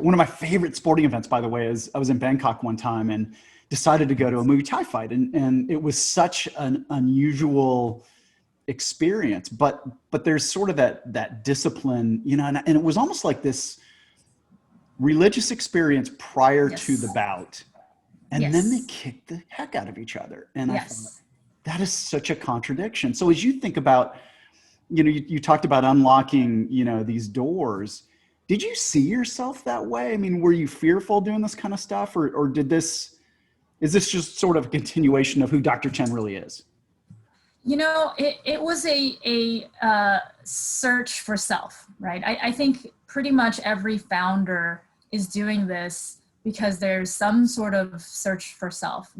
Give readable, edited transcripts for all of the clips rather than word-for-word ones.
one of my favorite sporting events, by the way, is I was in Bangkok one time and decided to go to a Muay Thai fight. And it was such an unusual experience, but there's sort of that discipline, you know, and it was almost like this religious experience prior to the bout. And then they kicked the heck out of each other. And I thought, that is such a contradiction. So as you think about, you know, you talked about unlocking, you know, these doors. Did you see yourself that way? I mean, were you fearful doing this kind of stuff, or is this just sort of a continuation of who Dr. Chen really is? You know, it was a search for self, right? I think pretty much every founder is doing this because there's some sort of search for self.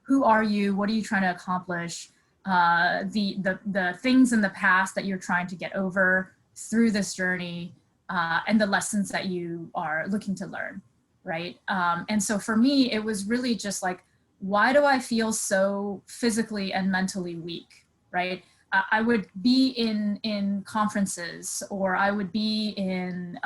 Who are you? What are you trying to accomplish? The things in the past that you're trying to get over through this journey, and the lessons that you are looking to learn, right? And so for me, it was really just like, why do I feel so physically and mentally weak, right? I would be in conferences, or I would be in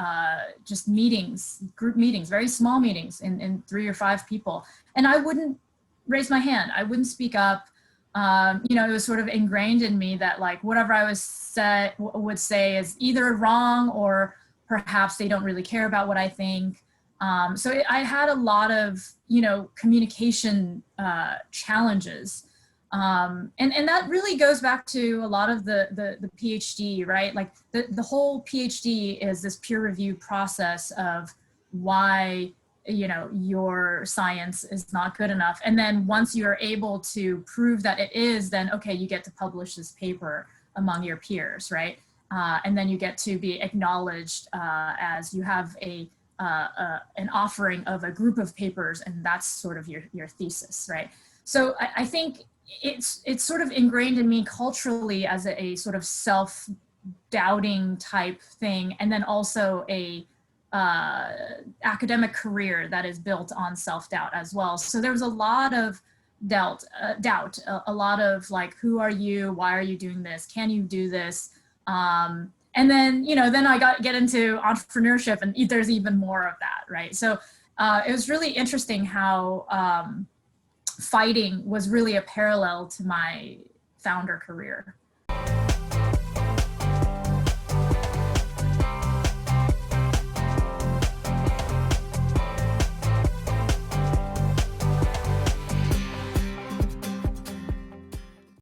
just meetings, group meetings, very small meetings in 3 or 5 people. And I wouldn't raise my hand. I wouldn't speak up. You know, it was sort of ingrained in me that like whatever I would say is either wrong, or perhaps they don't really care about what I think. So I had a lot of, you know, communication challenges. And that really goes back to a lot of the Ph.D., right? Like the whole Ph.D. is this peer review process of why, you know, your science is not good enough. And then once you're able to prove that it is, then, okay, you get to publish this paper among your peers, right? And then you get to be acknowledged as you have an offering of a group of papers, and that's sort of your thesis, right? So I think it's sort of ingrained in me culturally as a sort of self-doubting type thing, and then also a academic career that is built on self-doubt as well. So there was a lot of doubt, a lot of like, who are you? Why are you doing this? Can you do this? And then, you know, then I get into entrepreneurship, and there's even more of that, right? So it was really interesting how fighting was really a parallel to my founder career.